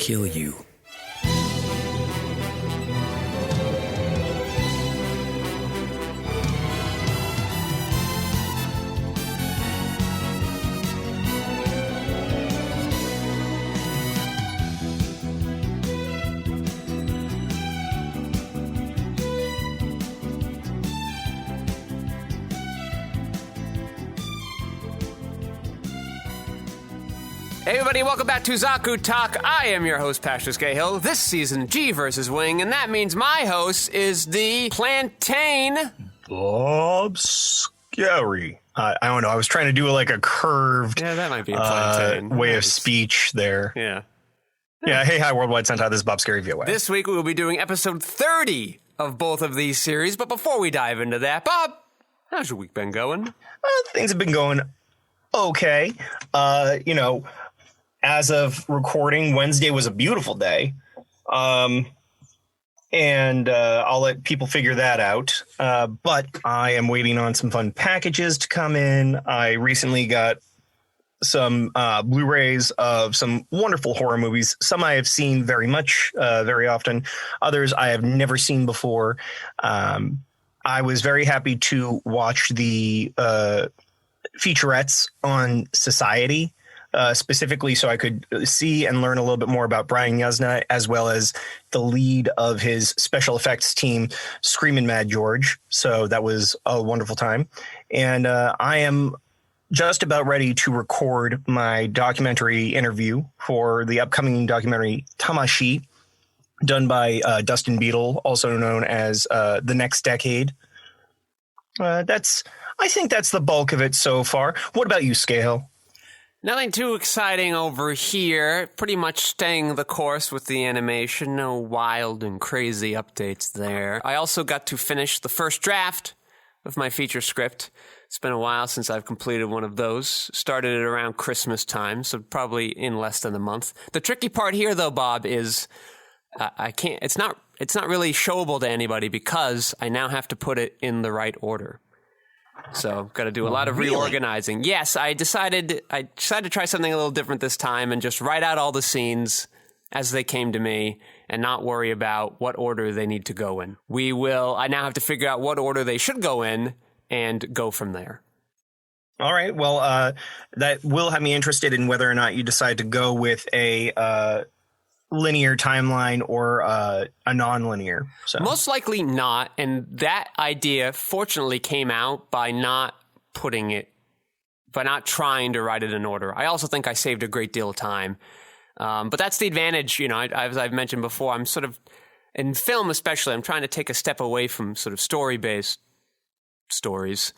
kill you. Hey everybody, welcome back to Zaku Talk. I am your host, Pastor Skeyhill. This season, G versus Wing, and that means my host is the Plantain. Bob Scary. I don't know. I was trying to do like a curved that might be a plantain. Way of speech there. Yeah. Hey, hi, Worldwide Sentai. This is Bob Scary VOA. This week we will be doing episode 30 of both of these series, but before we dive into that, Bob, how's your week been going? Things have been going okay. As of recording, Wednesday was a beautiful day. And I'll let people figure that out. But I am waiting on some fun packages to come in. I recently got some Blu-rays of some wonderful horror movies. Some I have seen very often. Others I have never seen before. I was very happy to watch the featurettes on Society. Specifically so I could see and learn a little bit more about Brian Yuzna, as well as the lead of his special effects team, Screamin' Mad George. So that was a wonderful time. And I am just about ready to record my documentary interview for the upcoming documentary Tamashi, done by Dustin Beadle, also known as The Next Decade. I think that's the bulk of it so far. What about you, Skeyhill? Nothing too exciting over here. Pretty much staying the course with the animation. No wild and crazy updates there. I also got to finish the first draft of my feature script. It's been a while since I've completed one of those. Started it around Christmas time, so probably in less than a month. The tricky part here, though, Bob, is I can't. It's not really showable to anybody because I now have to put it in the right order. So, got to do a lot of reorganizing. Yes, I decided to try something a little different this time and just write out all the scenes as they came to me and not worry about what order they need to go in. I now have to figure out what order they should go in and go from there. All right. Well, that will have me interested in whether or not you decide to go with a linear timeline or a non-linear. So. Most likely not, and that idea fortunately came out by not trying to write it in order. I also think I saved a great deal of time. But that's the advantage, as I've mentioned before, I'm sort of, in film especially, I'm trying to take a step away from sort of story-based stories.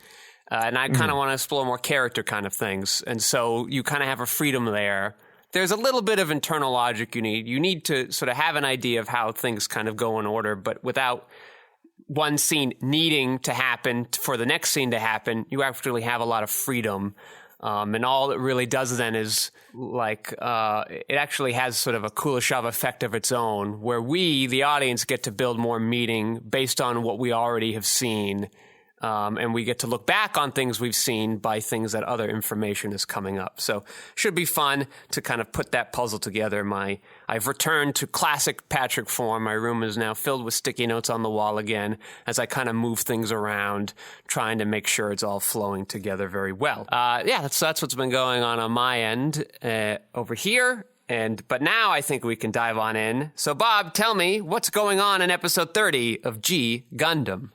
And I kind of want to explore more character kind of things. And so you kind of have a freedom there. There's a little bit of internal logic you need. You need to sort of have an idea of how things kind of go in order, but without one scene needing to happen for the next scene to happen, you actually have a lot of freedom. And all it really does then is it actually has sort of a Kuleshov effect of its own, where we, the audience, get to build more meaning based on what we already have seen. And we get to look back on things we've seen by things that other information is coming up. So should be fun to kind of put that puzzle together. I've returned to classic Patrick form. My room is now filled with sticky notes on the wall again as I kind of move things around, trying to make sure it's all flowing together very well. That's what's been going on my end over here. But now I think we can dive on in. So Bob, tell me what's going on in episode 30 of G Gundam.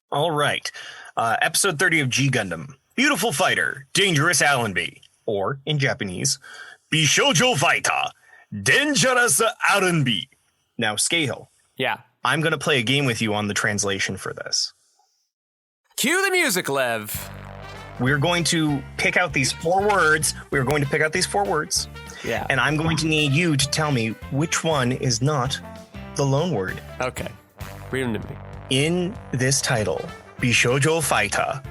All right. Episode 30 of G Gundam. Beautiful fighter, dangerous Allenby. Or, in Japanese, Bishoujo fighter, dangerous Allenby. Now, Skeyhill. Yeah. I'm going to play a game with you on the translation for this. Cue the music, Lev. We're going to pick out these four words. Yeah. And I'm going to need you to tell me which one is not the loan word. Okay. Read them to me. In this title, Bishoujo fighter,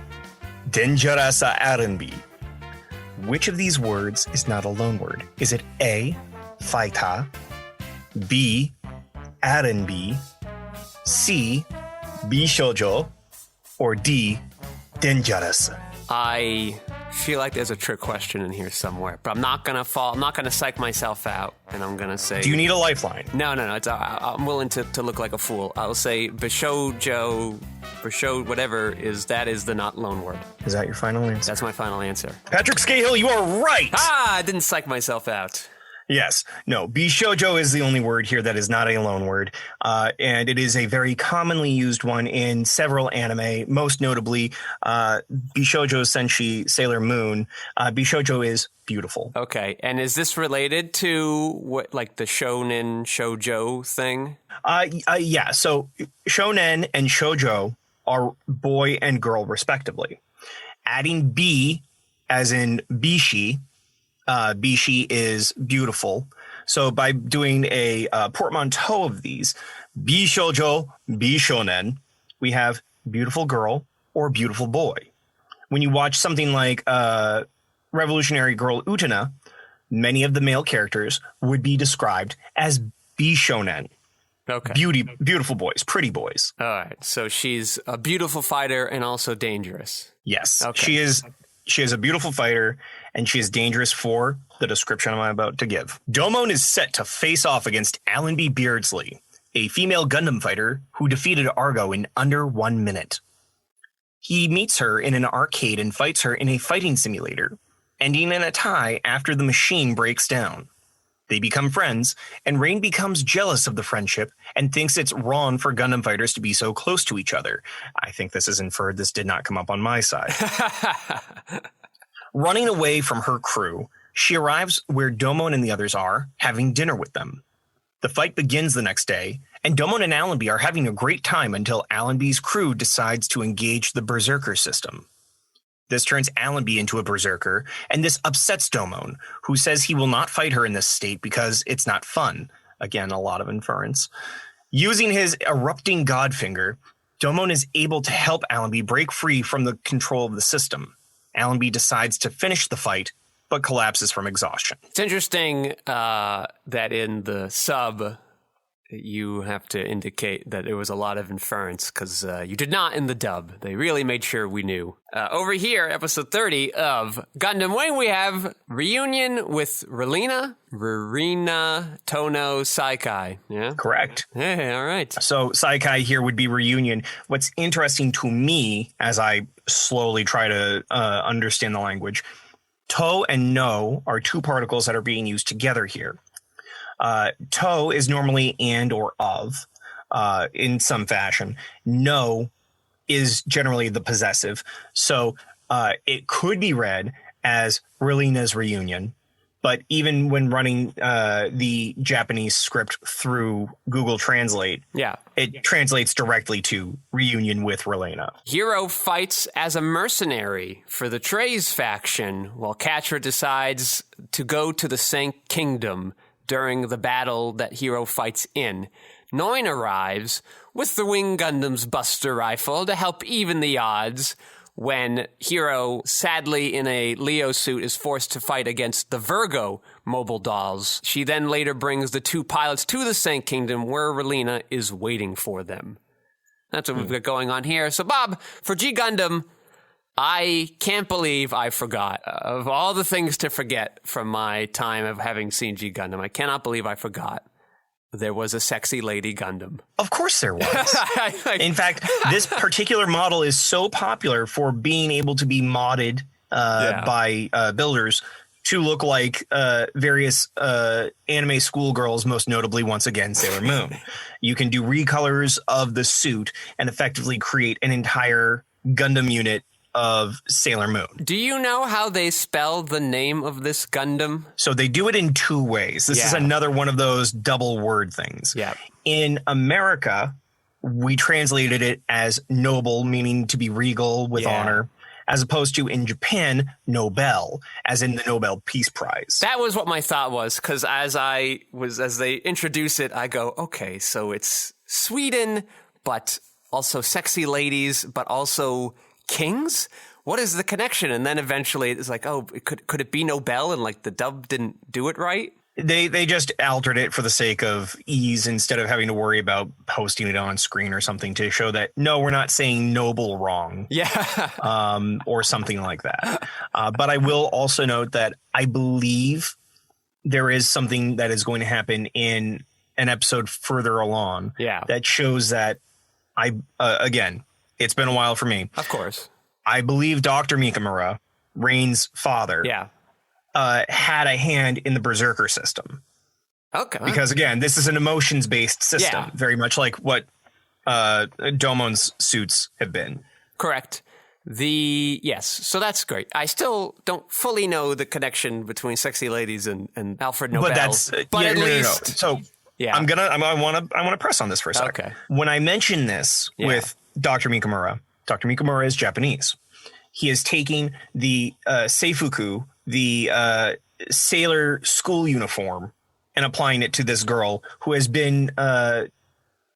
dangerous Allenby. Which of these words is not a loan word? Is it A, fighter, B, Allenby, C, Bishoujo, or D, dangerous? I feel like there's a trick question in here somewhere, but I'm not gonna fall. I'm not gonna psych myself out, and I'm gonna say. Do you need a lifeline? No. I'm willing to look like a fool. I'll say Bishojo, whatever that is the not loan word. Is that your final answer? That's my final answer. Patrick Skeyhill, you are right. I didn't psych myself out. Yes. No, Bishojo is the only word here that is not a loan word. And it is a very commonly used one in several anime, most notably Bishojo Senshi Sailor Moon. Bishojo is beautiful. Okay. And is this related to what, like the shonen shoujo thing? Yeah. So shonen and shoujo are boy and girl respectively. Adding B as in bishi, bishi is beautiful. So by doing a portmanteau of these, bishoujo, bishonen, we have beautiful girl or beautiful boy. When you watch something like Revolutionary Girl Utena, many of the male characters would be described as bishonen. Okay. Beautiful boys, pretty boys. All right. So she's a beautiful fighter and also dangerous. Yes. Okay. She is a beautiful fighter, and she is dangerous for the description I'm about to give. Domon is set to face off against Allenby Beardsley, a female Gundam fighter who defeated Argo in under 1 minute. He meets her in an arcade and fights her in a fighting simulator, ending in a tie after the machine breaks down. They become friends, and Rain becomes jealous of the friendship and thinks it's wrong for Gundam fighters to be so close to each other. I think this is inferred. This did not come up on my side. Running away from her crew, she arrives where Domon and the others are, having dinner with them. The fight begins the next day, and Domon and Allenby are having a great time until Allenby's crew decides to engage the Berserker system. This turns Allenby into a berserker, and this upsets Domon, who says he will not fight her in this state because it's not fun. Again, a lot of inference. Using his erupting godfinger, Domon is able to help Allenby break free from the control of the system. Allenby decides to finish the fight, but collapses from exhaustion. It's interesting that in the sub, you have to indicate that there was a lot of inference because you did not in the dub. They really made sure we knew. Over here, episode 30 of Gundam Wing, we have reunion with Relina, Tono, Saikai. Yeah? Correct. Hey, all right. So Saikai here would be reunion. What's interesting to me as I slowly try to understand the language, to and no are two particles that are being used together here. To is normally and or of in some fashion. No is generally the possessive. So it could be read as Relina's reunion. But even when running the Japanese script through Google Translate, it translates directly to reunion with Relina. Hero fights as a mercenary for the Treize faction, while Catra decides to go to the Sank Kingdom during the battle that Hero fights in. Noin arrives with the Wing Gundam's Buster Rifle to help even the odds when Hero, sadly in a Leo suit, is forced to fight against the Virgo mobile dolls. She then later brings the two pilots to the Sank Kingdom where Relina is waiting for them. That's what we've got going on here. So Bob, for G Gundam, I can't believe I forgot. Of all the things to forget from my time of having seen G Gundam, I cannot believe I forgot there was a sexy lady Gundam. Of course there was. In fact, this particular model is so popular for being able to be modded by builders to look like various anime schoolgirls, most notably, once again, Sailor Moon. You can do recolors of the suit and effectively create an entire Gundam unit of Sailor Moon. Do you know how they spell the name of this Gundam? So they do it in two ways. This is another one of those double word things. Yeah. In America, we translated it as noble, meaning to be regal with honor, as opposed to in Japan, Nobel, as in the Nobel Peace Prize. That was what my thought was, because as they introduce it, I go, okay, so it's Sweden, but also sexy ladies, but also kings? What is the connection? And then eventually it's like, oh, could it be Nobel and like the dub didn't do it right? They just altered it for the sake of ease instead of having to worry about posting it on screen or something to show that, no, we're not saying noble wrong. Yeah. Or something like that. But I will also note that I believe there is something that is going to happen in an episode further along. Yeah. That shows that again, it's been a while for me. Of course. I believe Dr. Mikamura, Rain's father. Yeah. Had a hand in the Berserker system. Okay. Because again, this is an emotions-based system, very much like what Domon's suits have been. Correct. Yes, so that's great. I still don't fully know the connection between sexy ladies and Alfred Nobel. But that's at least. So yeah, I want to press on this for a second. Okay. When I mention this with Dr. Mikamura is Japanese. He is taking the seifuku, the sailor school uniform, and applying it to this girl who has been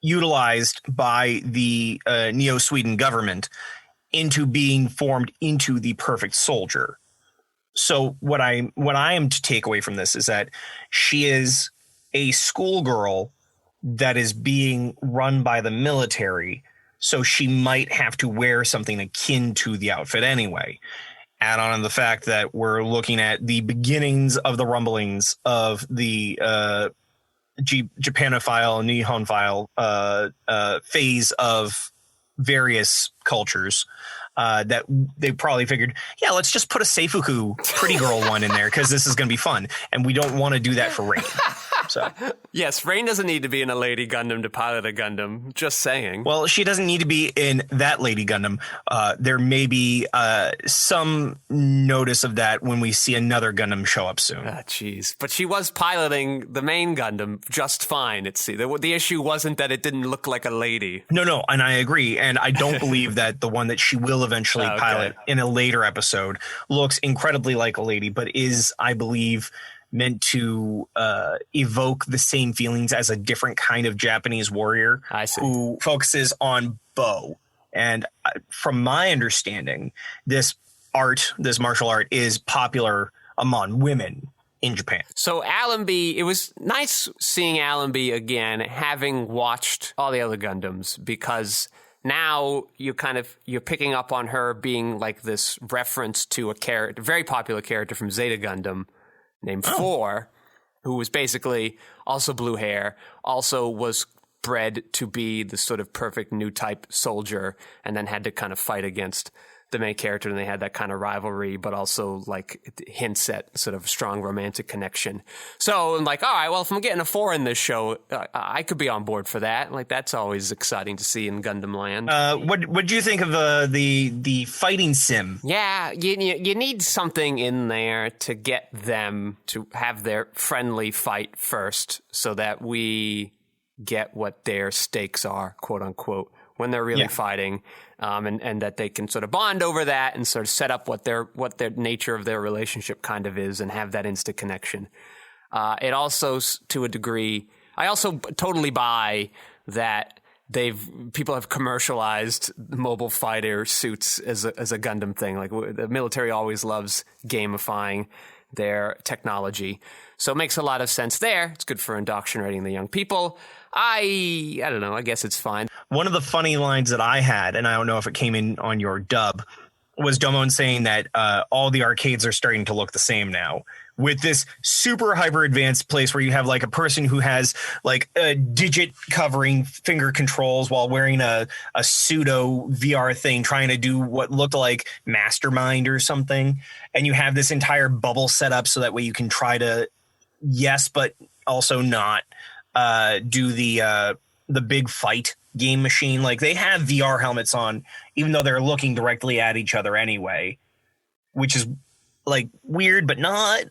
utilized by the Neo-Sweden government into being formed into the perfect soldier. So what I am to take away from this is that she is a schoolgirl that is being run by the military, so she might have to wear something akin to the outfit anyway. Add on the fact that we're looking at the beginnings of the rumblings of the Japanophile, Nihonphile phase of various cultures. That they probably figured, let's just put a seifuku pretty girl one in there because this is going to be fun, and we don't want to do that for Rain. So yes, Rain doesn't need to be in a Lady Gundam to pilot a Gundam. Just saying. Well, she doesn't need to be in that Lady Gundam. There may be some notice of that when we see another Gundam show up soon. Jeez. But she was piloting the main Gundam just fine. The issue wasn't that it didn't look like a lady. No, and I agree. And I don't believe that the one that she will eventually pilot in a later episode looks incredibly like a lady, but is, I believe, meant to evoke the same feelings as a different kind of Japanese warrior who focuses on bow. And from my understanding, this martial art is popular among women in Japan. So Allenby, it was nice seeing Allenby again, having watched all the other Gundams, because now you're picking up on her being like this reference to a character, very popular character from Zeta Gundam, named Four, who was basically also blue hair, also was bred to be the sort of perfect new type soldier, and then had to kind of fight against the main character, and they had that kind of rivalry, but also like hints at sort of strong romantic connection. So I'm like, all right, well, if I'm getting a 4 in this show, I could be on board for that. Like, that's always exciting to see in Gundam Land. What do you think of the fighting sim? Yeah, you need something in there to get them to have their friendly fight first, so that we get what their stakes are, quote unquote, when they're really fighting. And that they can sort of bond over that and sort of set up what their nature of their relationship kind of is, and have that instant connection. It also, to a degree, I also totally buy that people have commercialized mobile fighter suits as a Gundam thing. Like, the military always loves gamifying their technology. So it makes a lot of sense there. It's good for indoctrinating the young people. I don't know. I guess it's fine. One of the funny lines that I had, and I don't know if it came in on your dub, was Domon saying that all the arcades are starting to look the same now, with this super hyper advanced place where you have like a person who has like a digit covering finger controls while wearing a pseudo VR thing, trying to do what looked like Mastermind or something. And you have this entire bubble set up so that way you can try to yes, but also not do the big fight game machine. Like, they have VR helmets on, even though they're looking directly at each other anyway, which is like weird, but not.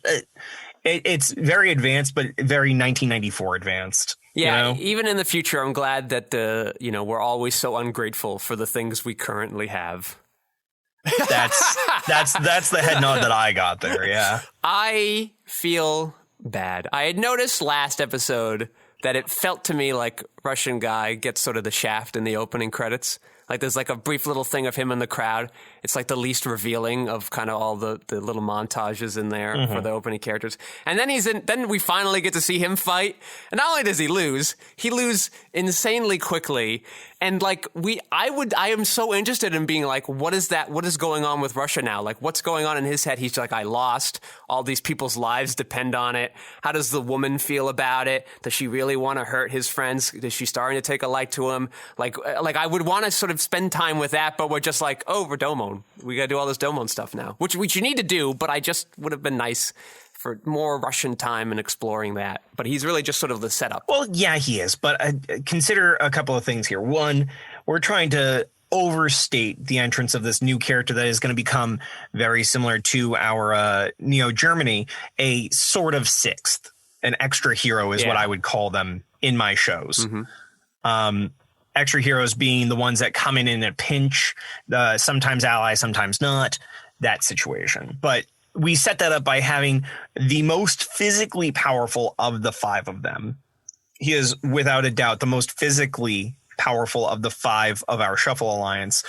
It's very advanced, but very 1994 advanced. Yeah, you know? Even in the future, I'm glad that we're always so ungrateful for the things we currently have. That's the head nod that I got there. Yeah, I feel bad. I had noticed last episode that it felt to me like Russian guy gets sort of the shaft in the opening credits. Like there's like a brief little thing of him in the crowd. It's like the least revealing of kind of all the little montages in there for the opening characters. And then then we finally get to see him fight. And not only does he lose insanely quickly. And like I am so interested in being like, what is going on with Russia now? Like what's going on in his head? He's like, I lost. All these people's lives depend on it. How does the woman feel about it? Does she really want to hurt his friends? Is she starting to take a like to him? Like I would want to sort of spend time with that, but we're just like, oh, we're Domon. We got to do all this Domon stuff now, which you need to do, but I just would have been nice for more Russian time and exploring that. But he's really just sort of the setup. Well, yeah, he is. But consider a couple of things here. One, we're trying to overstate the entrance of this new character that is going to become very similar to our Neo Germany, a sort of sixth. An extra hero is what I would call them in my shows. Extra heroes being the ones that come in a pinch, sometimes ally, sometimes not, that situation. But we set that up by having the most physically powerful of the five of them. He is without a doubt the most physically powerful of the five of our Shuffle Alliance,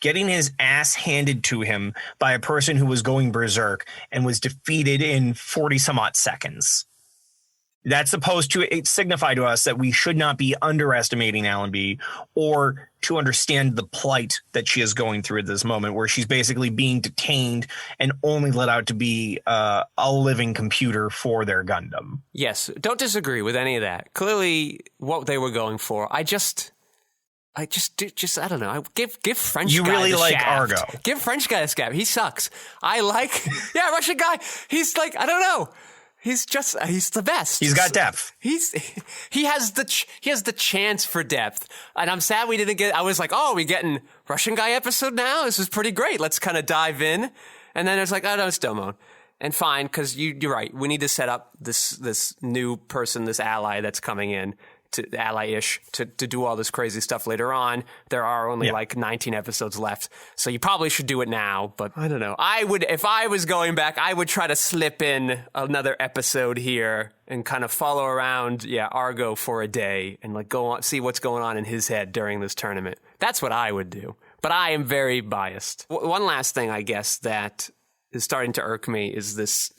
getting his ass handed to him by a person who was going berserk and was defeated in 40 some odd seconds. That's supposed to signify to us that we should not be underestimating Allenby or to understand the plight that she is going through at this moment, where she's basically being detained and only let out to be a living computer for their Gundam. Yes, don't disagree with any of that. Clearly, what they were going for, I don't know. Give French you guy really the like shaft. Argo. Give French guy the scab. He sucks. Russian guy. He's like, I don't know. He's the best. He's got depth. He has the chance for depth. And I'm sad we didn't get, I was like, oh, are we getting Russian guy episode now? This is pretty great. Let's kind of dive in. And then it's like, oh no, it's Domon. And fine, because you're right. We need to set up this new person, this ally that's coming in. To ally-ish to do all this crazy stuff later on. There are only like 19 episodes left, so you probably should do it now. But I don't know. If I was going back, I would try to slip in another episode here and kind of follow around, Argo for a day and like go on, see what's going on in his head during this tournament. That's what I would do. But I am very biased. One last thing, I guess, that is starting to irk me is this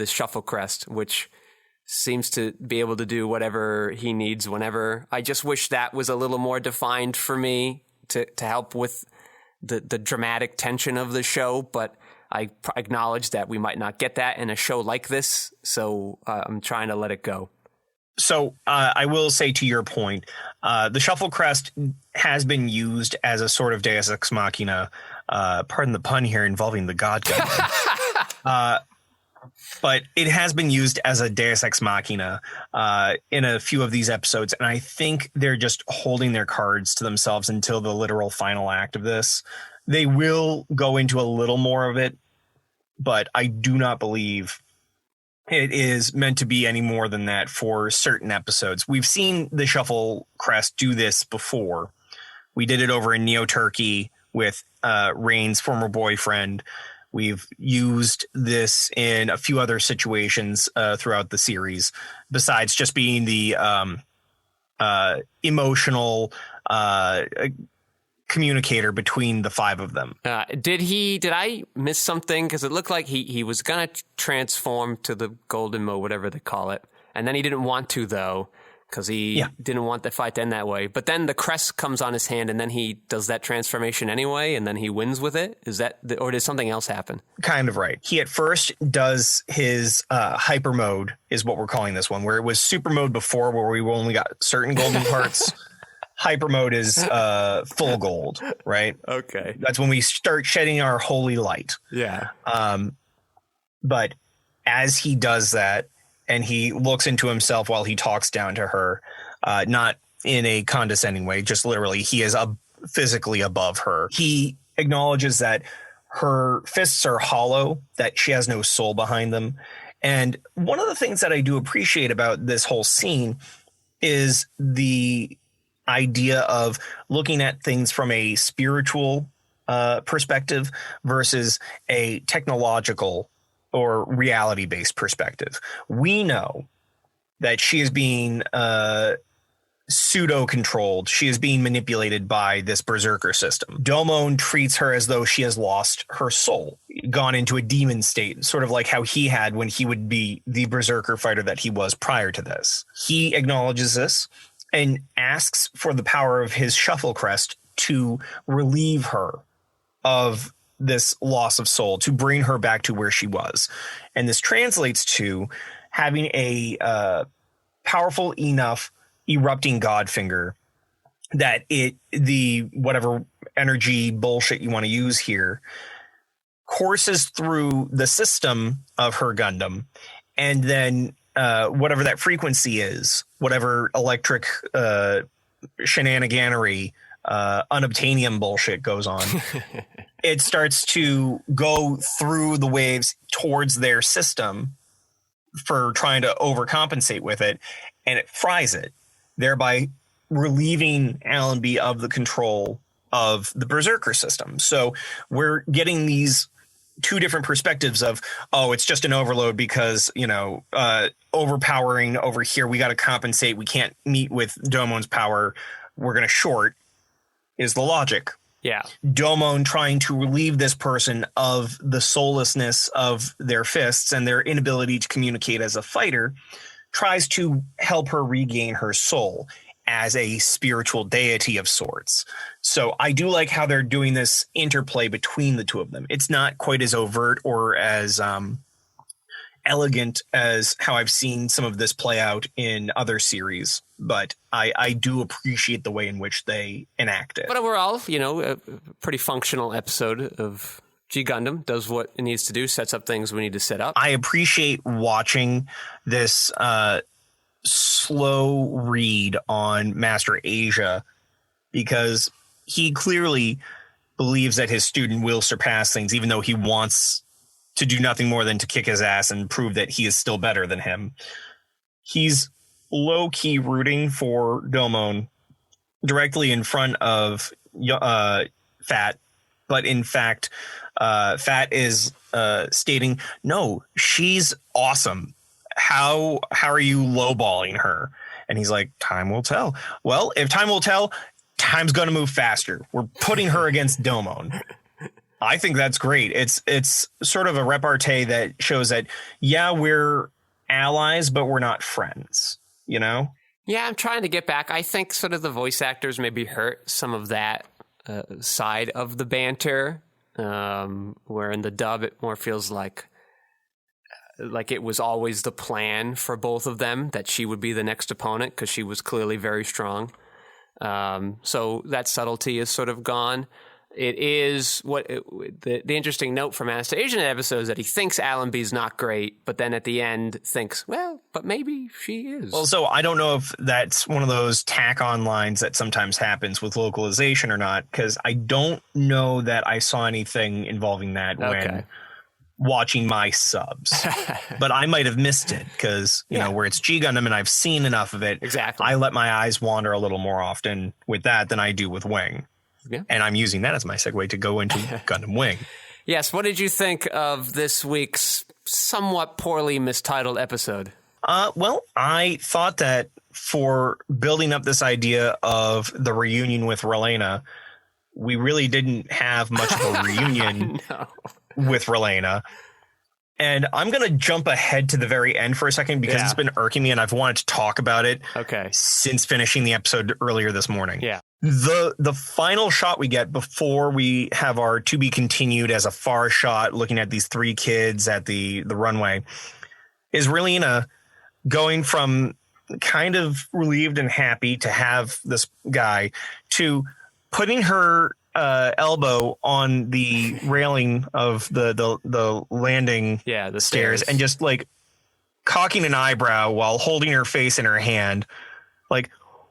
Shuffle Crest, which seems to be able to do whatever he needs whenever. I just wish that was a little more defined for me to help with the dramatic tension of the show, but I acknowledge that we might not get that in a show like this, so I'm trying to let it go. So I will say to your point, the Shuffle Crest has been used as a sort of Deus Ex Machina, pardon the pun here, involving the God Gundam. But it has been used as a Deus Ex Machina in a few of these episodes, and I think they're just holding their cards to themselves until the literal final act of this. They will go into a little more of it, but I do not believe it is meant to be any more than that for certain episodes. We've seen the Shuffle Crest do this before. We did it over in Neo Turkey with Rain's former boyfriend. We've used this in a few other situations throughout the series, besides just being the emotional communicator between the five of them. Did I miss something? Because it looked like he was going to transform to the golden mode, whatever they call it. And then he didn't want to, though, because he didn't want the fight to end that way. But then the crest comes on his hand, and then he does that transformation anyway, and then he wins with it? Is that, or did something else happen? Kind of right. He at first does his hyper mode, is what we're calling this one, where it was super mode before, where we only got certain golden parts. Hyper mode is full gold, right? Okay. That's when we start shedding our holy light. Yeah. But as he does that, and he looks into himself while he talks down to her, not in a condescending way, just literally he is physically above her. He acknowledges that her fists are hollow, that she has no soul behind them. And one of the things that I do appreciate about this whole scene is the idea of looking at things from a spiritual perspective versus a technological or reality-based perspective. We know that she is being pseudo-controlled. She is being manipulated by this berserker system. Domon treats her as though she has lost her soul, gone into a demon state, sort of like how he had when he would be the berserker fighter that he was prior to this. He acknowledges this and asks for the power of his shuffle crest to relieve her of this loss of soul, to bring her back to where she was. And this translates to having a powerful enough erupting god finger that the whatever energy bullshit you want to use here courses through the system of her Gundam, and then whatever that frequency is, whatever electric shenaniganery, unobtainium bullshit goes on, it starts to go through the waves towards their system for trying to overcompensate with it, and it fries it, thereby relieving Allenby of the control of the berserker system. So we're getting these two different perspectives of, oh, it's just an overload because, overpowering over here, we got to compensate. We can't meet with Domon's power. We're going to short is the logic. Yeah. Domon trying to relieve this person of the soullessness of their fists and their inability to communicate as a fighter, tries to help her regain her soul as a spiritual deity of sorts. So I do like how they're doing this interplay between the two of them. It's not quite as overt or as elegant as how I've seen some of this play out in other series, but I do appreciate the way in which they enact it. But overall, a pretty functional episode of G Gundam, does what it needs to do, sets up things we need to set up. I appreciate watching this slow read on Master Asia, because he clearly believes that his student will surpass things, even though he wants to do nothing more than to kick his ass and prove that he is still better than him. He's low-key rooting for Domon directly in front of Fat, but in fact, Fat is stating, no, she's awesome. How are you lowballing her? And he's like, time will tell. Well, if time will tell, time's going to move faster. We're putting her against Domon. I think that's great. It's sort of a repartee that shows that, yeah, we're allies, but we're not friends, Yeah, I'm trying to get back. I think sort of the voice actors maybe hurt some of that side of the banter, where in the dub it more feels like it was always the plan for both of them that she would be the next opponent because she was clearly very strong. So that subtlety is sort of gone. It is the interesting note from Anastasia episode is that he thinks Allenby's not great, but then at the end thinks, well, but maybe she is. Well, so I don't know if that's one of those tack-on lines that sometimes happens with localization or not, because I don't know that I saw anything involving that when watching my subs. But I might have missed it because, where it's G Gundam and I've seen enough of it. Exactly. I let my eyes wander a little more often with that than I do with Wing. Yeah. And I'm using that as my segue to go into Gundam Wing. Yes. What did you think of this week's somewhat poorly mistitled episode? Well, I thought that for building up this idea of the reunion with Relena, we really didn't have much of a reunion with Relena. And I'm going to jump ahead to the very end for a second because it's been irking me and I've wanted to talk about it since finishing the episode earlier this morning. Yeah. The final shot we get before we have our to be continued as a far shot looking at these three kids at the runway is Relena going from kind of relieved and happy to have this guy to putting her elbow on the railing of the landing the stairs and just like cocking an eyebrow while holding her face in her hand. Like,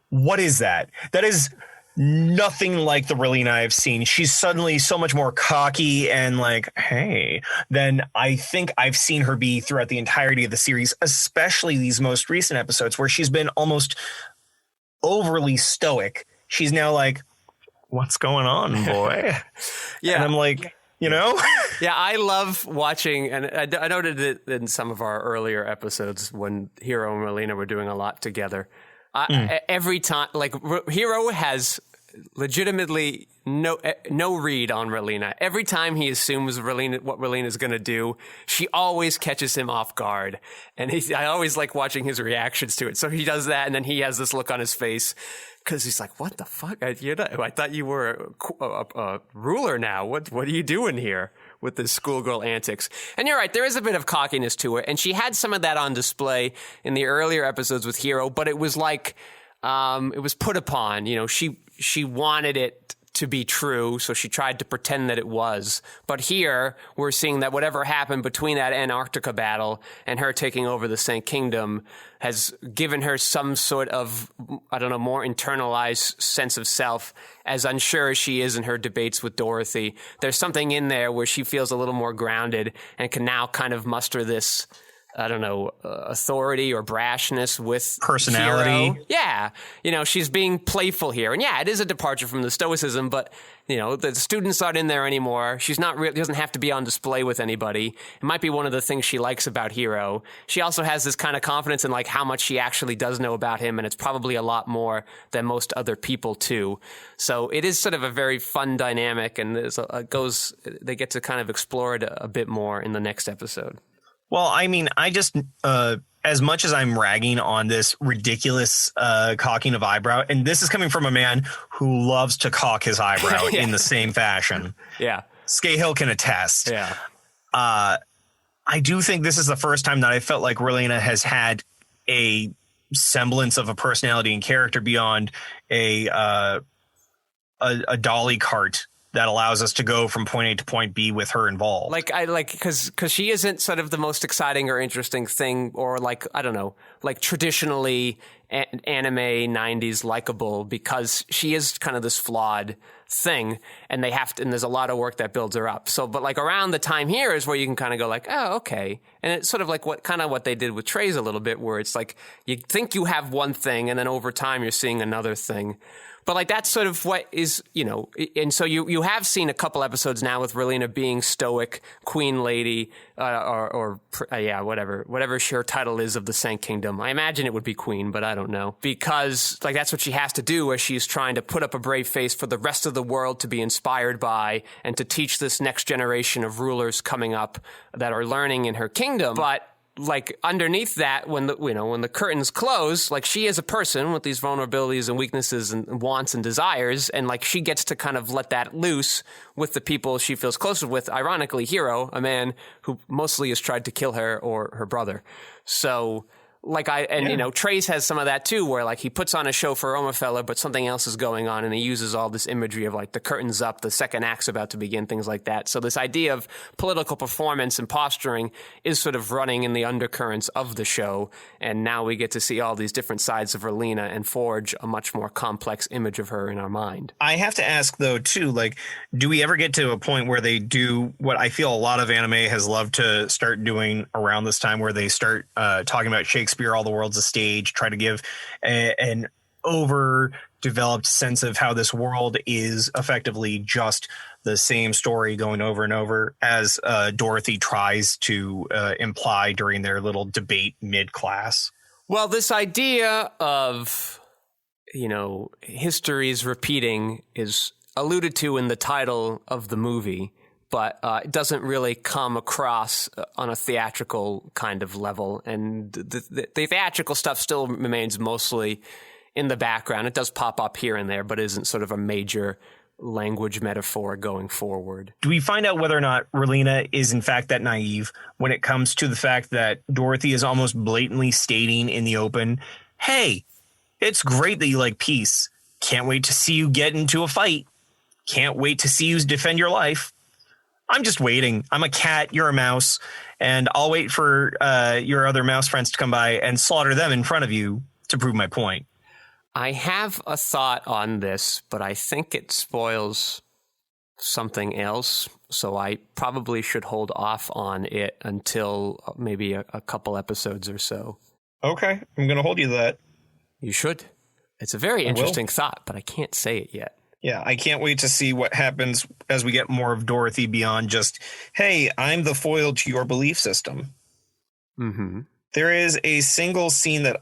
what is that? That is nothing like the Relena I've seen. She's suddenly so much more cocky and like, hey, than I think I've seen her be throughout the entirety of the series, especially these most recent episodes where she's been almost overly stoic. She's now like, what's going on, boy? Yeah. And I'm like, Yeah, I love watching, and I noted it in some of our earlier episodes when Hiro and Relena were doing a lot together. Every time, like Hiro has legitimately no read on Relina. Every time he assumes what Relina's going to do, she always catches him off guard. And I always like watching his reactions to it. So he does that, and then he has this look on his face because he's like, "What the fuck? I thought you were a ruler now. What are you doing here with this schoolgirl antics?" And you're right, there is a bit of cockiness to it, and she had some of that on display in the earlier episodes with Hiro, but it was like it was put upon. You know, she wanted it to be true, so she tried to pretend that it was. But here, we're seeing that whatever happened between that Antarctica battle and her taking over the Sank Kingdom has given her some sort of, I don't know, more internalized sense of self, as unsure as she is in her debates with Dorothy. There's something in there where she feels a little more grounded and can now kind of muster this, I don't know, authority or brashness with personality. Hiro. Yeah. You know, she's being playful here. And yeah, it is a departure from the stoicism, but, you know, the students aren't in there anymore. She's not doesn't have to be on display with anybody. It might be one of the things she likes about Hiro. She also has this kind of confidence in like how much she actually does know about him, and it's probably a lot more than most other people too. So it is sort of a very fun dynamic, and they get to kind of explore it a bit more in the next episode. Well, I mean, I just, as much as I'm ragging on this ridiculous cocking of eyebrow, and this is coming from a man who loves to cock his eyebrow in the same fashion. Yeah. Skeyhill can attest. Yeah. I do think this is the first time that I felt like Relina has had a semblance of a personality and character beyond a dolly cart that allows us to go from point A to point B with her involved. Because she isn't sort of the most exciting or interesting thing, or like, I don't know, like traditionally anime 90s likable, because she is kind of this flawed thing, and and there's a lot of work that builds her up. So, but like around the time here is where you can kind of go like, oh, okay. And it's sort of like what they did with Trey's a little bit, where it's like you think you have one thing, and then over time you're seeing another thing. But like that's sort of what is, you know, and so you have seen a couple episodes now with Relina being stoic, queen lady, whatever her title is of the Sank Kingdom. I imagine it would be queen, but I don't know, because like that's what she has to do as she's trying to put up a brave face for the rest of the world to be inspired by and to teach this next generation of rulers coming up that are learning in her kingdom. But like underneath that, when the curtains close, like she is a person with these vulnerabilities and weaknesses and wants and desires, and like she gets to kind of let that loose with the people she feels closer with. Ironically, Hiro, a man who mostly has tried to kill her or her brother. So like you know, Trace has some of that too, where like he puts on a show for Omafella, but something else is going on, and he uses all this imagery of like the curtains up, the second act's about to begin, things like that. So this idea of political performance and posturing is sort of running in the undercurrents of the show, and now we get to see all these different sides of Relina and forge a much more complex image of her in our mind. I have to ask though too, like, do we ever get to a point where they do what I feel a lot of anime has loved to start doing around this time, where they start talking about Shakespeare, all the world's a stage, try to give an overdeveloped sense of how this world is effectively just the same story going over and over, as Dorothy tries to imply during their little debate mid-class? Well, this idea of, you know, history's repeating is alluded to in the title of the movie, but it doesn't really come across on a theatrical kind of level. And the theatrical stuff still remains mostly in the background. It does pop up here and there, but isn't sort of a major language metaphor going forward. Do we find out whether or not Relina is in fact that naive when it comes to the fact that Dorothy is almost blatantly stating in the open, hey, it's great that you like peace. Can't wait to see you get into a fight. Can't wait to see you defend your life. I'm just waiting. I'm a cat, you're a mouse, and I'll wait for your other mouse friends to come by and slaughter them in front of you to prove my point. I have a thought on this, but I think it spoils something else, so I probably should hold off on it until maybe a couple episodes or so. Okay, I'm going to hold you to that. You should. It's a very interesting thought, but I can't say it yet. Yeah, I can't wait to see what happens as we get more of Dorothy beyond just, hey, I'm the foil to your belief system. Mm-hmm. There is a single scene that,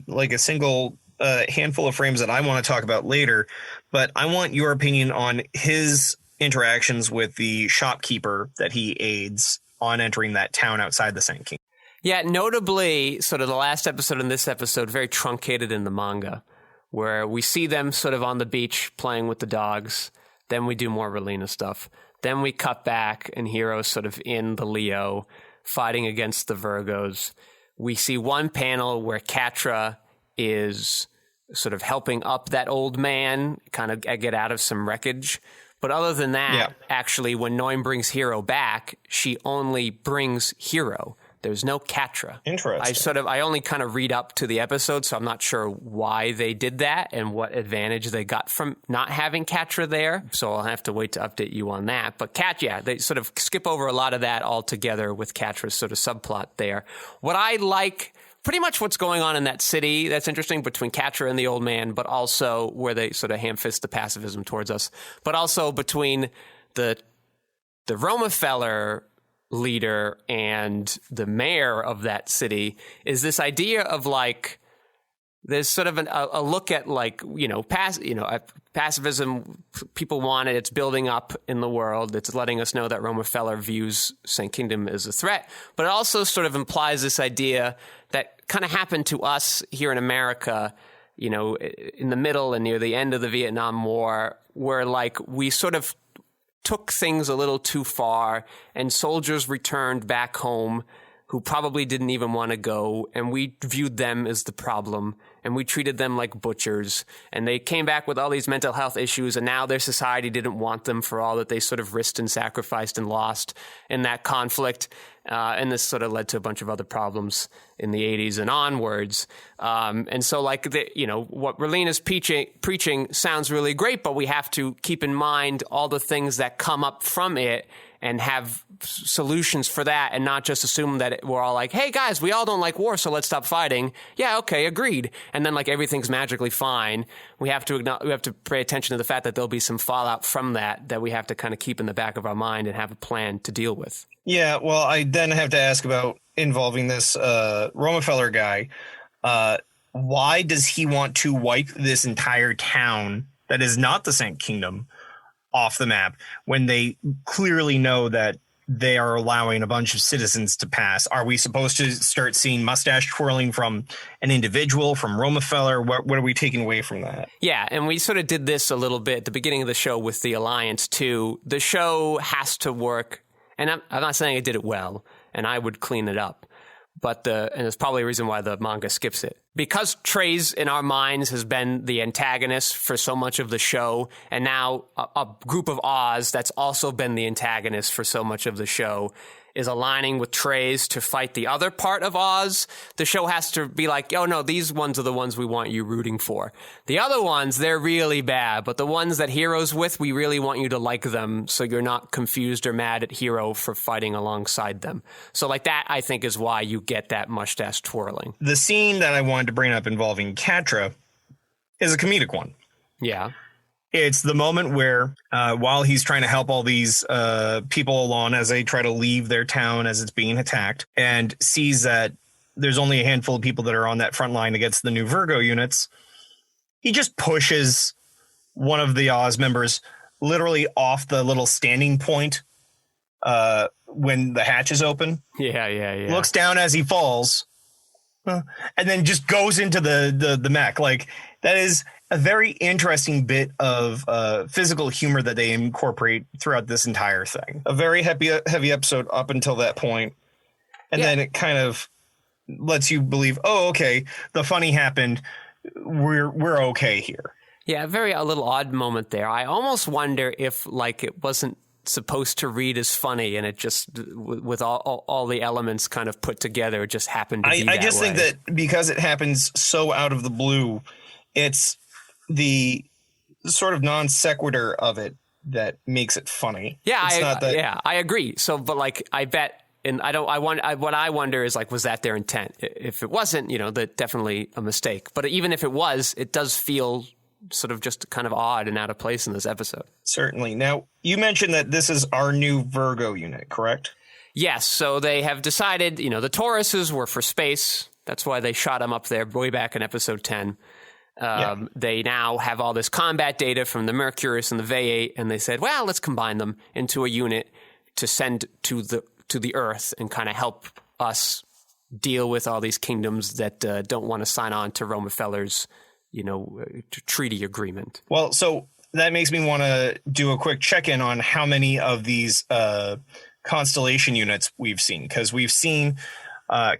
like a single a handful of frames that I want to talk about later, but I want your opinion on his interactions with the shopkeeper that he aids on entering that town outside the Sand King. Yeah, notably, sort of the last episode and this episode, very truncated in the manga, where we see them sort of on the beach playing with the dogs. Then we do more Relina stuff. Then we cut back and Hero's sort of in the Leo fighting against the Virgos. We see one panel where Catra is sort of helping up that old man, kind of get out of some wreckage. But other than that, actually, when Noim brings Hero back, she only brings Hero. There's no Catra. Interesting. I only kind of read up to the episode, so I'm not sure why they did that and what advantage they got from not having Catra there. So I'll have to wait to update you on that. But they sort of skip over a lot of that altogether with Catra's sort of subplot there. What I like, pretty much what's going on in that city that's interesting between Catra and the old man, but also where they sort of ham-fist the pacifism towards us, but also between the Romefeller leader and the mayor of that city is this idea of like there's sort of a look at like pacifism. People want it. It's building up in the world. It's letting us know that Romefeller views Saint Kingdom as a threat, but it also sort of implies this idea that kind of happened to us here in America, in the middle and near the end of the Vietnam War, where like we sort of took things a little too far and soldiers returned back home who probably didn't even want to go, and we viewed them as the problem, and we treated them like butchers, and they came back with all these mental health issues, and now their society didn't want them for all that they sort of risked and sacrificed and lost in that conflict, and this sort of led to a bunch of other problems in the 80s and onwards. And so like, what Relina's preaching sounds really great, but we have to keep in mind all the things that come up from it and have solutions for that, and not just assume that we're all like, hey guys, we all don't like war, so let's stop fighting. Yeah, okay, agreed. And then like everything's magically fine. We have to pay attention to the fact that there'll be some fallout from that we have to kind of keep in the back of our mind and have a plan to deal with. Yeah, well, I then have to ask about involving this Romefeller guy. Why does he want to wipe this entire town that is not the Saint Kingdom off the map when they clearly know that they are allowing a bunch of citizens to pass? Are we supposed to start seeing mustache twirling from an individual, from Romefeller? What are we taking away from that? Yeah, and we sort of did this a little bit at the beginning of the show with the Alliance too. The show has to work, and I'm not saying it did it well, and I would clean it up. And there's probably a reason why the manga skips it. Because Treize in our minds has been the antagonist for so much of the show, and now a group of Oz that's also been the antagonist for so much of the show is aligning with Treize to fight the other part of Oz. The show has to be like, oh no, these ones are the ones we want you rooting for. The other ones, they're really bad, but the ones that Hero's with, we really want you to like them so you're not confused or mad at Hero for fighting alongside them. So like that, I think, is why you get that mustache twirling. The scene that I wanted to bring up involving Catra is a comedic one. Yeah. It's the moment where, while he's trying to help all these people along as they try to leave their town as it's being attacked, and sees that there's only a handful of people that are on that front line against the new Virgo units, he just pushes one of the Oz members literally off the little standing point when the hatch is open. Yeah. Looks down as he falls, and then just goes into the mech. Like, that is a very interesting bit of physical humor that they incorporate throughout this entire thing. A very heavy episode up until that point. And then it kind of lets you believe, oh, okay, the funny happened. We're okay here. Yeah, a little odd moment there. I almost wonder if like it wasn't supposed to read as funny, and it just, with all the elements kind of put together, it just happened to be that way. I just think that because it happens so out of the blue, it's the sort of non sequitur of it that makes it funny. Yeah, I agree. So, but like, I bet, and what I wonder is like, was that their intent? If it wasn't, that's definitely a mistake. But even if it was, it does feel sort of just kind of odd and out of place in this episode. Certainly. Now, you mentioned that this is our new Virgo unit, correct? Yes. So they have decided, the Tauruses were for space. That's why they shot them up there way back in episode 10. They now have all this combat data from the Mercurius and the V8, and they said, well, let's combine them into a unit to send to the Earth and kind of help us deal with all these kingdoms that don't want to sign on to Romefeller's, treaty agreement. Well, so that makes me want to do a quick check-in on how many of these constellation units we've seen, because we've seen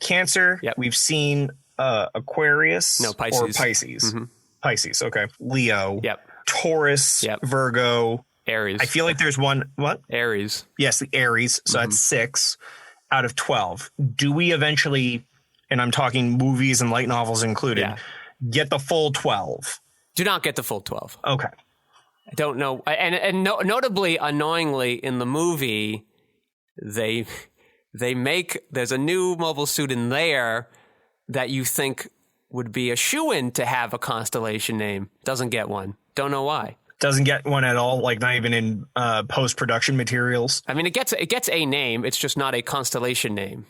Cancer, we've seen Aquarius, Pisces. Or Pisces. Mm-hmm. Pisces, okay. Leo, Taurus, Virgo, Aries. I feel like there's one, what? Aries. Yes, the Aries, so that's 6 out of 12. Do we eventually, and I'm talking movies and light novels included, get the full 12? Do not get the full 12. Okay. I don't know. And notably, annoyingly, in the movie, they make, there's a new mobile suit in there that you think would be a shoo-in to have a constellation name. Doesn't get one. Don't know why. Doesn't get one at all, like not even in post-production materials. I mean, it gets a name. It's just not a constellation name.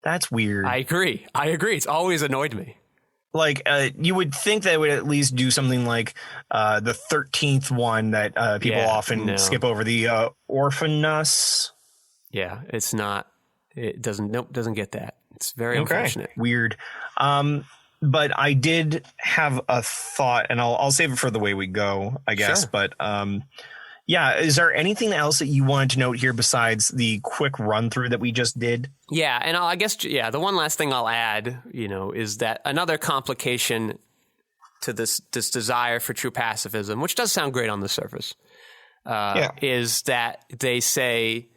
That's weird. I agree. It's always annoyed me. Like, you would think they would at least do something like the 13th one that people often skip over, the Orphanus. Yeah, it's not. It doesn't get that. It's very unfortunate. Weird. But I did have a thought, and I'll save it for the way we go, I guess. Sure. But is there anything else that you wanted to note here besides the quick run through that we just did? Yeah, and I guess the one last thing I'll add, is that another complication to this desire for true pacifism, which does sound great on the surface, is that they say,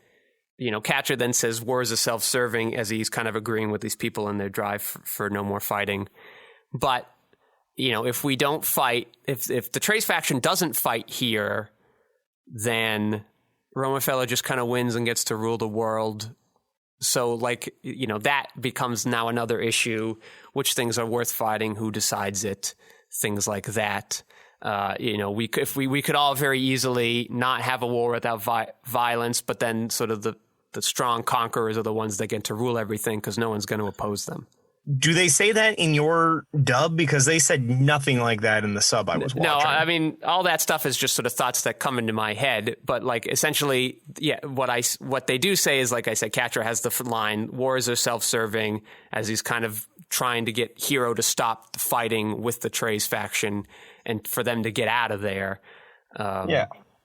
Catcher then says war is a self-serving, as he's kind of agreeing with these people in their drive for no more fighting. But, if we don't fight, if the Trace faction doesn't fight here, then Romefeller just kind of wins and gets to rule the world. So, that becomes now another issue. Which things are worth fighting? Who decides it? Things like that. We could all very easily not have a war without violence, but then sort of the strong conquerors are the ones that get to rule everything because no one's going to oppose them. Do they say that in your dub? Because they said nothing like that in the sub I was watching. No, I mean, all that stuff is just sort of thoughts that come into my head. But essentially, what they do say is, like I said, Catra has the line, wars are self-serving, as he's kind of trying to get Hero to stop the fighting with the Trace faction and for them to get out of there.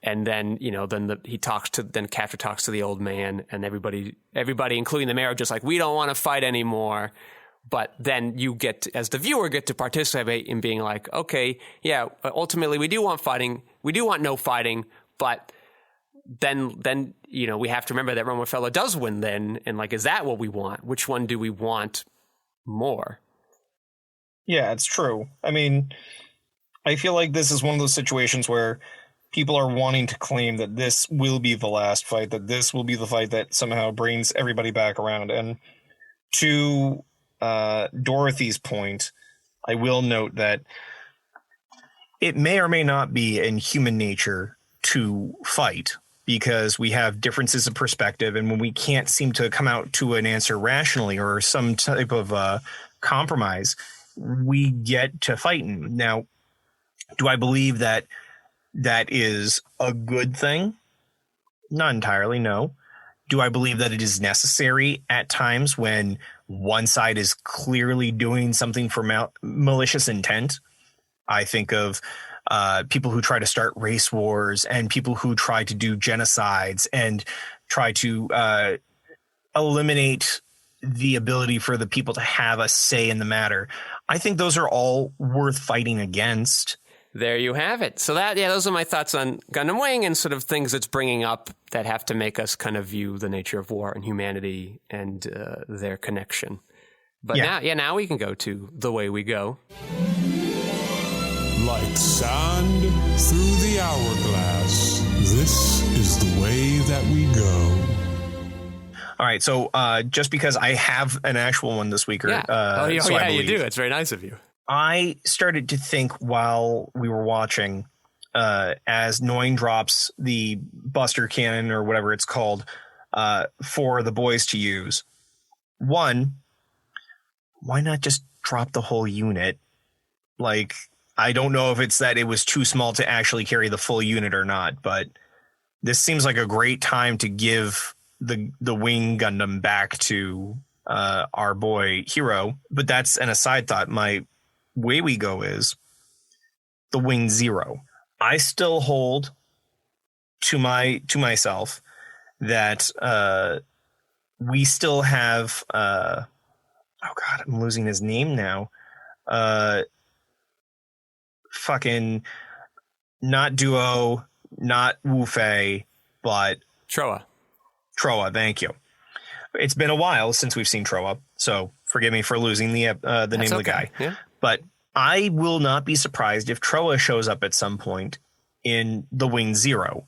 And then, then Catra talks to the old man, and everybody, including the mayor, are just like, we don't want to fight anymore. But then you as the viewer, get to participate in being like, okay, ultimately we do want fighting. We do want no fighting. But then we have to remember that Romefeller does win then. And is that what we want? Which one do we want more? Yeah, it's true. I mean, I feel like this is one of those situations where people are wanting to claim that this will be the last fight, that this will be the fight that somehow brings everybody back around. And to Dorothy's point, I will note that it may or may not be in human nature to fight because we have differences of perspective. And when we can't seem to come out to an answer rationally or some type of compromise, we get to fighting. Now, do I believe that is a good thing? Not entirely, no. Do I believe that it is necessary at times when one side is clearly doing something for malicious intent? I think of people who try to start race wars and people who try to do genocides and try to eliminate the ability for the people to have a say in the matter. I think those are all worth fighting against. There you have it. So those are my thoughts on Gundam Wing and sort of things it's bringing up that have to make us kind of view the nature of war and humanity and their connection. But now we can go to The Way We Go. Like sand through the hourglass, this is the way that we go. All right, so just because I have an actual one this week, you do. It's very nice of you. I started to think while we were watching, as Noin drops the Buster Cannon or whatever it's called for the boys to use. One, why not just drop the whole unit? Like, I don't know if it's that it was too small to actually carry the full unit or not, but this seems like a great time to give the Wing Gundam back to our boy Hero. But that's an aside thought. My way we go is the Wing Zero. I still hold to myself that we still have oh god, I'm losing his name now. Fucking not Duo, not Wu Fei, but Troa. Troa, thank you. It's been a while since we've seen Troa, so forgive me for losing the name of the guy. Yeah. But I will not be surprised if Troa shows up at some point in the Wing Zero.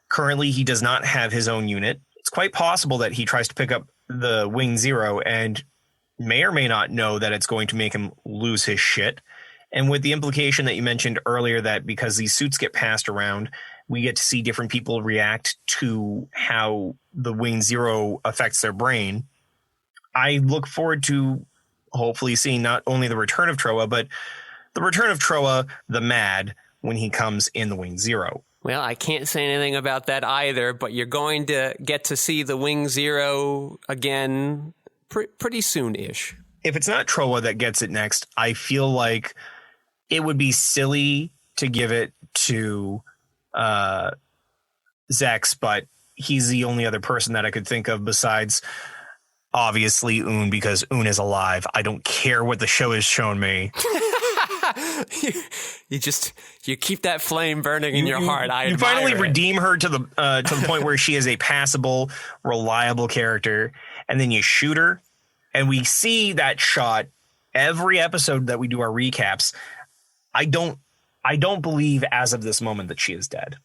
Currently, he does not have his own unit. It's quite possible that he tries to pick up the Wing Zero and may or may not know that it's going to make him lose his shit. And with the implication that you mentioned earlier that because these suits get passed around, we get to see different people react to how the Wing Zero affects their brain. I look forward to hopefully seeing not only the return of Troa, but the return of Troa the Mad when he comes in the Wing Zero. Well, I can't say anything about that either, but you're going to get to see the Wing Zero again pretty soon-ish. If it's not Troa that gets it next, I feel like it would be silly to give it to Zex, but he's the only other person that I could think of besides obviously Un, because Un is alive. I don't care what the show has shown me. you keep that flame burning in your heart. You finally redeem her to the point where she is a passable, reliable character, and then you shoot her, and we see that shot every episode that we do our recaps. I don't believe as of this moment that she is dead.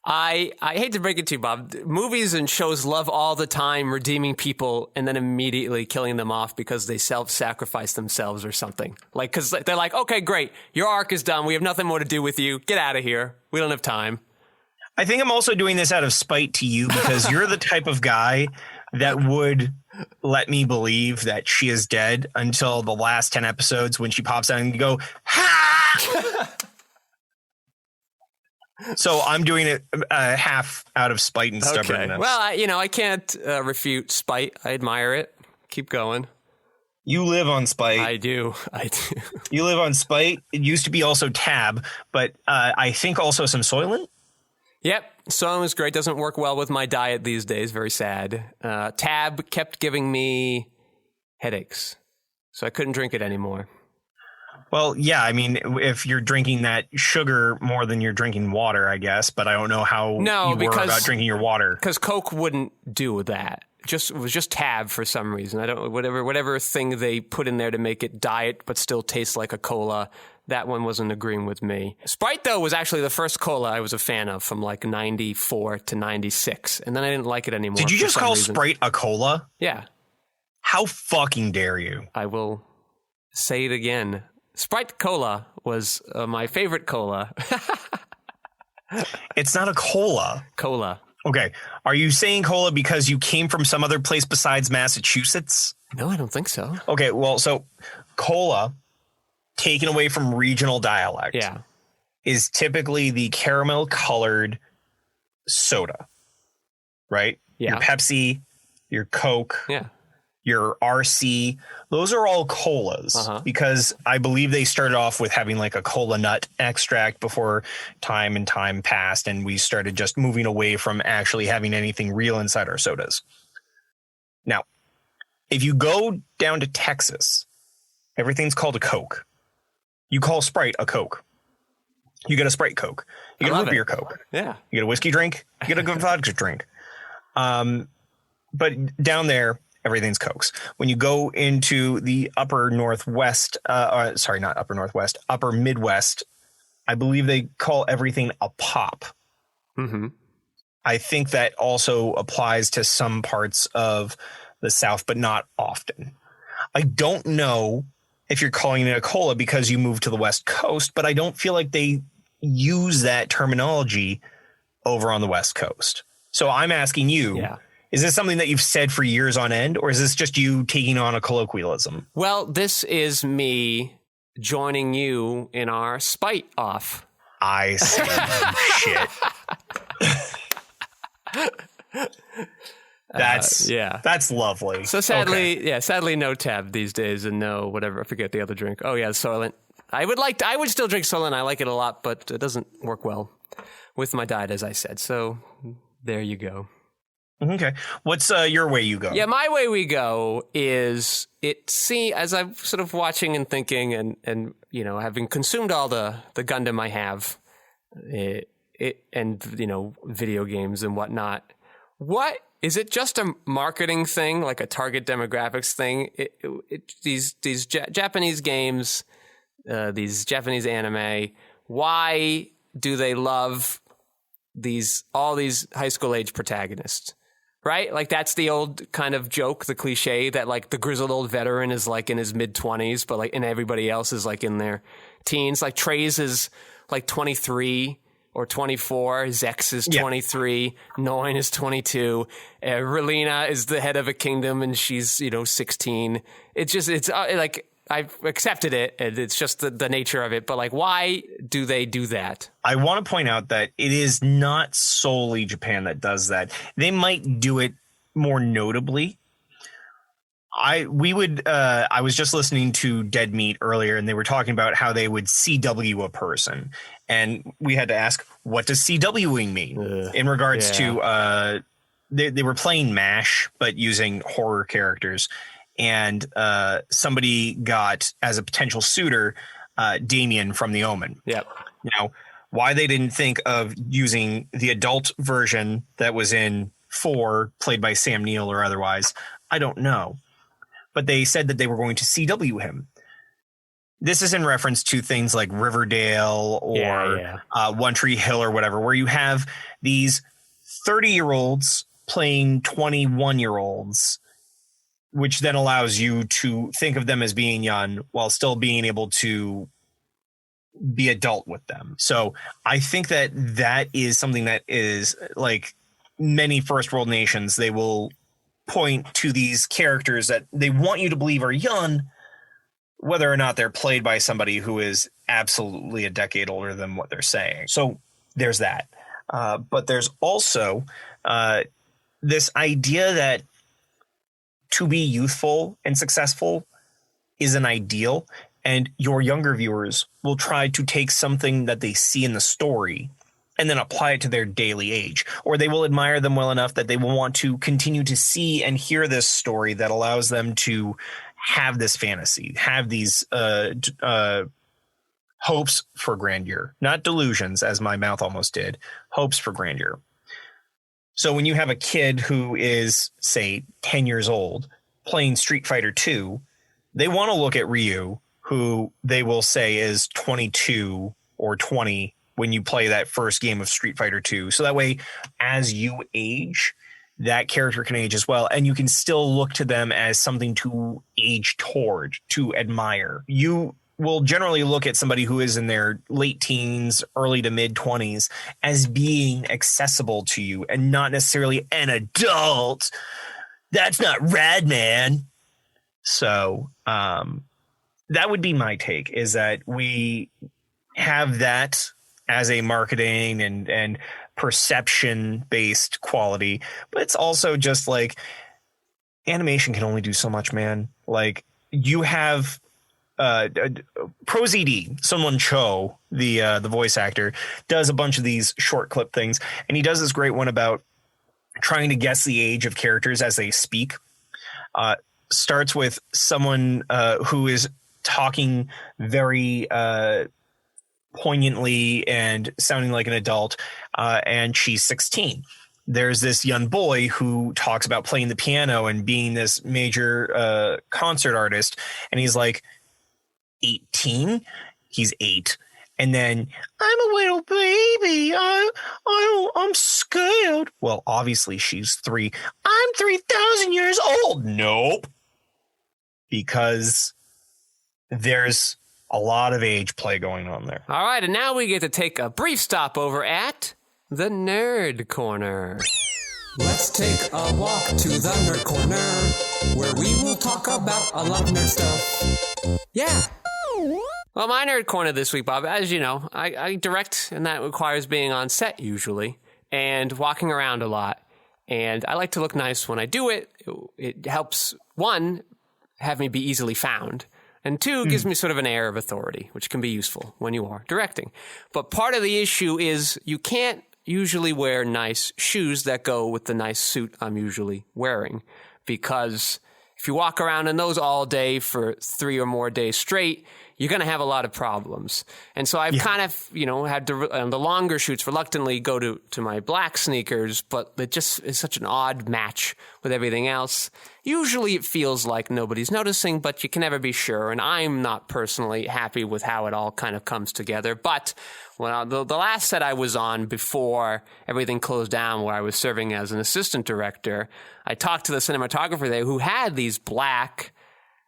I hate to break it to you, Bob. Movies and shows love all the time redeeming people and then immediately killing them off because they self-sacrifice themselves or something. Like, because they're like, okay, great. Your arc is done. We have nothing more to do with you. Get out of here. We don't have time. I think I'm also doing this out of spite to you because you're the type of guy that would let me believe that she is dead until the last 10 episodes when she pops out and you go, ha! So I'm doing it half out of spite and stubbornness. Well, I can't refute spite. I admire it. Keep going. You live on spite. I do. You live on spite. It used to be also Tab, but I think also some Soylent. Yep. Soylent is great. Doesn't work well with my diet these days. Very sad. Tab kept giving me headaches, so I couldn't drink it anymore. Well, yeah, I mean, if you're drinking that sugar more than you're drinking water, I guess, but I don't know how you were about drinking your water. Because Coke wouldn't do that. It was just Tab for some reason. I don't whatever thing they put in there to make it diet but still taste like a cola. That one wasn't agreeing with me. Sprite, though, was actually the first cola I was a fan of from like 94 to 96. And then I didn't like it anymore. Did you just call Sprite a cola? Yeah. How fucking dare you? I will say it again. Sprite Cola was my favorite cola. It's not a cola. Cola. Okay. Are you saying cola because you came from some other place besides Massachusetts? No, I don't think so. Okay. Well, so cola, taken away from regional dialect, is typically the caramel colored soda, right? Yeah. Your Pepsi, your Coke. Yeah. Your RC, those are all colas because I believe they started off with having like a cola nut extract before time and time passed. And we started just moving away from actually having anything real inside our sodas. Now, if you go down to Texas, everything's called a Coke. You call Sprite a Coke. You get a Sprite Coke. You get a root beer Coke. Yeah. You get a whiskey drink. You get a good vodka drink. But down there, everything's Cokes. When you go into the upper Northwest, not upper Northwest, upper Midwest, I believe they call everything a pop. Mm-hmm. I think that also applies to some parts of the South, but not often. I don't know if you're calling it a cola because you moved to the West Coast, but I don't feel like they use that terminology over on the West Coast. So I'm asking you, is this something that you've said for years on end, or is this just you taking on a colloquialism? Well, this is me joining you in our Spite off. I see. Shit. That's lovely. So sadly, no Tab these days, and no whatever. I forget the other drink. Oh yeah, Soylent. I would still drink Soylent. I like it a lot, but it doesn't work well with my diet, as I said. So there you go. Okay. What's your way you go? Yeah, my way we go is as I'm sort of watching and thinking and having consumed all the Gundam I have, and video games and whatnot. What is it? Just a marketing thing, like a target demographics thing? These Japanese games, these Japanese anime. Why do they love all these high school age protagonists? Right? Like that's the old kind of joke, the cliche that like the grizzled old veteran is like in his mid-20s, but like and everybody else is like in their teens. Like Trey's is like 23 or 24. Zex is 23. Noin is 22. Relina is the head of a kingdom and she's, 16. It's like I've accepted it, and it's just the nature of it. But like, why do they do that? I want to point out that it is not solely Japan that does that. They might do it more notably. I was just listening to Dead Meat earlier, and they were talking about how they would CW a person, and we had to ask, what does CWing mean in regards to they were playing MASH but using horror characters. And somebody got, as a potential suitor, Damien from The Omen. Yep. Why they didn't think of using the adult version that was in 4, played by Sam Neill or otherwise, I don't know. But they said that they were going to CW him. This is in reference to things like Riverdale or One Tree Hill or whatever, where you have these 30-year-olds playing 21-year-olds, which then allows you to think of them as being young while still being able to be adult with them. So I think that is something that is like many first world nations. They will point to these characters that they want you to believe are young, whether or not they're played by somebody who is absolutely a decade older than what they're saying. So there's that. But there's also this idea that to be youthful and successful is an ideal, and your younger viewers will try to take something that they see in the story and then apply it to their daily age, or they will admire them well enough that they will want to continue to see and hear this story that allows them to have this fantasy, have these hopes for grandeur, not delusions, as my mouth almost did, hopes for grandeur. So when you have a kid who is, say, 10 years old playing Street Fighter 2, they want to look at Ryu, who they will say is 22 or 20 when you play that first game of Street Fighter 2. So that way, as you age, that character can age as well. And you can still look to them as something to age toward, to admire. You will generally look at somebody who is in their late teens, early to mid 20s as being accessible to you and not necessarily an adult. That's not rad, man. So that would be my take, is that we have that as a marketing and perception based quality, but it's also just like animation can only do so much, man. Like you have ProZD, Sunwon Cho, the voice actor, does a bunch of these short clip things, and he does this great one about trying to guess the age of characters as they speak. Starts with someone who is talking very poignantly and sounding like an adult, and she's 16. There's this young boy who talks about playing the piano and being this major concert artist, and he's like 18. He's 8. And then, I'm a little baby. I'm scared. Well, obviously she's 3. I'm 3,000 years old. Nope. Because there's a lot of age play going on there. All right, and now we get to take a brief stop over at the Nerd Corner. Let's take a walk to the Nerd Corner, where we will talk about a lot of nerd stuff. Yeah. Well, my nerd corner this week, Bob, as you know, I direct, and that requires being on set usually and walking around a lot. And I like to look nice when I do it. It helps, one, have me be easily found. And two, gives me sort of an air of authority, which can be useful when you are directing. But part of the issue is you can't usually wear nice shoes that go with the nice suit I'm usually wearing, because if you walk around in those all day for 3 or more days straight, you're going to have a lot of problems. And so I've kind of, had to, on the longer shoots, reluctantly go to my black sneakers, but it just is such an odd match with everything else. Usually it feels like nobody's noticing, but you can never be sure. And I'm not personally happy with how it all kind of comes together. But the last set I was on before everything closed down, where I was serving as an assistant director, I talked to the cinematographer there who had these black,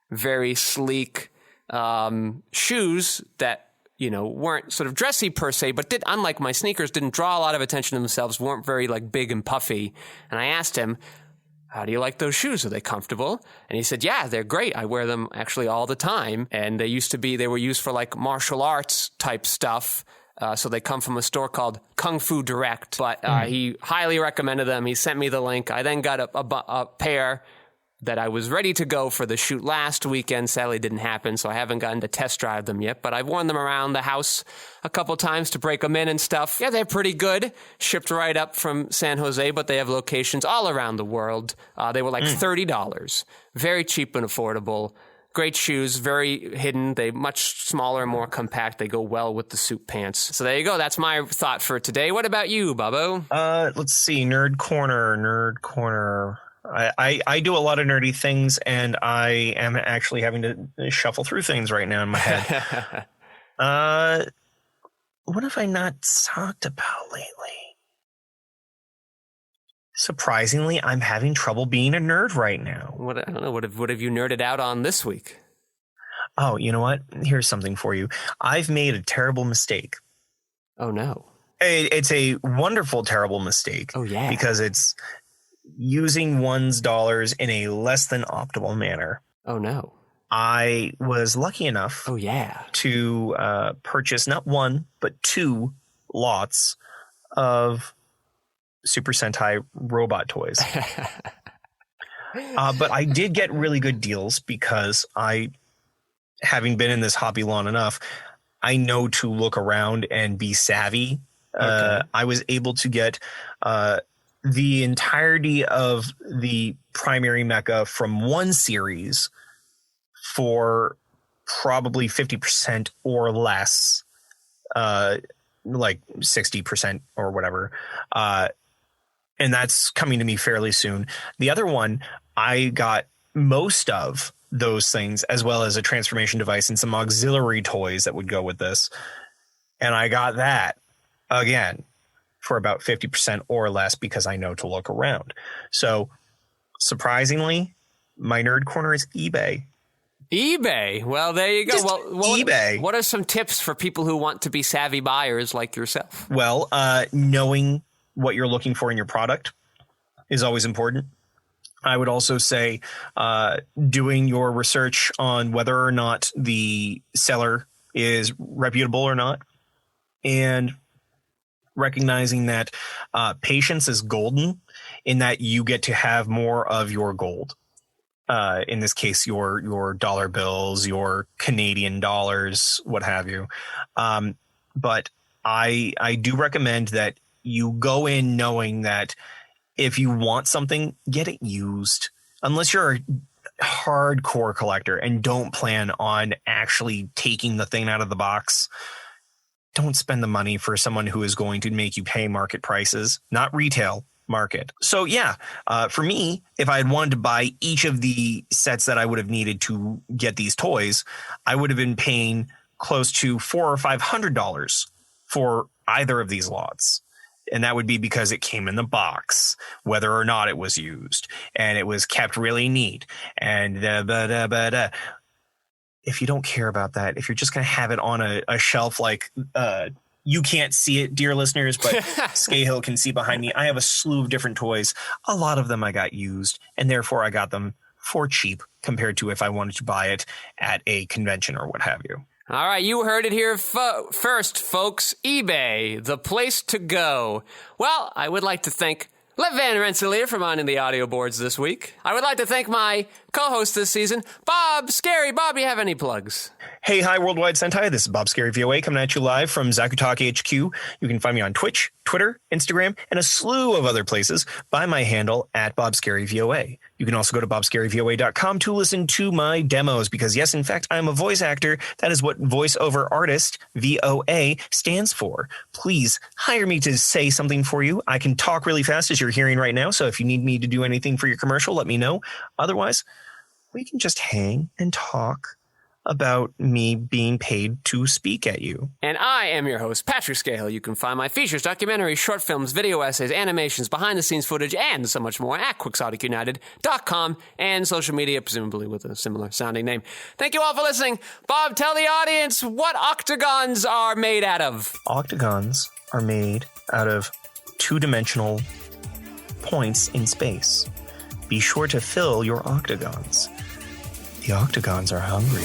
very sleek shoes that, weren't sort of dressy per se, but unlike my sneakers, didn't draw a lot of attention to themselves, weren't very big and puffy. And I asked him, how do you like those shoes? Are they comfortable? And he said, yeah, they're great. I wear them actually all the time. And they were used for martial arts type stuff. So they come from a store called Kung Fu Direct, but he highly recommended them. He sent me the link. I then got a pair that I was ready to go for the shoot last weekend. Sadly, didn't happen, so I haven't gotten to test drive them yet. But I've worn them around the house a couple times to break them in and stuff. Yeah, they're pretty good. Shipped right up from San Jose, but they have locations all around the world. They were $30. Very cheap and affordable. Great shoes, very hidden. They much smaller, more compact. They go well with the suit pants. So there you go. That's my thought for today. What about you, Bubbo? Let's see. Nerd corner. I do a lot of nerdy things, and I am actually having to shuffle through things right now in my head. What have I not talked about lately? Surprisingly, I'm having trouble being a nerd right now. I don't know. What have you nerded out on this week? Oh, you know what? Here's something for you. I've made a terrible mistake. Oh, no. It's a wonderful, terrible mistake. Oh, yeah. Because it's using one's dollars in a less than optimal manner. Oh, no. I was lucky enough to purchase not one, but 2 lots of Super Sentai robot toys. But I did get really good deals because having been in this hobby long enough, I know to look around and be savvy. Okay. I was able to get the entirety of the primary mecha from one series for probably 50% or less, like 60% or whatever. And that's coming to me fairly soon. The other one, I got most of those things, as well as a transformation device and some auxiliary toys that would go with this. And I got that again for about 50% or less because I know to look around. So surprisingly, my nerd corner is eBay. eBay. Well, there you go. Just eBay. What are some tips for people who want to be savvy buyers like yourself? Well, knowing what you're looking for in your product is always important. I would also say doing your research on whether or not the seller is reputable or not, and recognizing that patience is golden in that you get to have more of your gold. In this case, your dollar bills, your Canadian dollars, what have you. But I do recommend that you go in knowing that if you want something, get it used. Unless you're a hardcore collector and don't plan on actually taking the thing out of the box, don't spend the money for someone who is going to make you pay market prices, not retail, market. So yeah, for me, if I had wanted to buy each of the sets that I would have needed to get these toys, I would have been paying close to $400 or $500 for either of these lots. And that would be because it came in the box, whether or not it was used, and it was kept really neat. And if you don't care about that, if you're just going to have it on a shelf, like you can't see it, dear listeners, but Skeyhill can see behind me. I have a slew of different toys. A lot of them I got used, and therefore I got them for cheap compared to if I wanted to buy it at a convention or what have you. All right, you heard it here first, folks. eBay, the place to go. Well, I would like to thank Lev Van Rensselaer for minding the audio boards this week. I would like to thank my co-host this season, Bob Skerry. Bob, you have any plugs? Hey, hi, Worldwide Sentai. This is Bob Skerry VOA coming at you live from Zaku Talk HQ. You can find me on Twitch, Twitter, Instagram, and a slew of other places by my handle at Bob Skerry VOA. You can also go to bobskerryvoa.com to listen to my demos because, yes, in fact, I'm a voice actor. That is what voiceover artist, VOA, stands for. Please hire me to say something for you. I can talk really fast as you're hearing right now, so if you need me to do anything for your commercial, let me know. Otherwise, we can just hang and talk about me being paid to speak at you. And I am your host, Patrick Skeyhill. You can find my features, documentaries, short films, video essays, animations, behind-the-scenes footage, and so much more at QuixoticUnited.com and social media, presumably with a similar sounding name. Thank you all for listening. Bob, tell the audience what octagons are made out of. Octagons are made out of two-dimensional points in space. Be sure to fill your octagons. The octagons are hungry.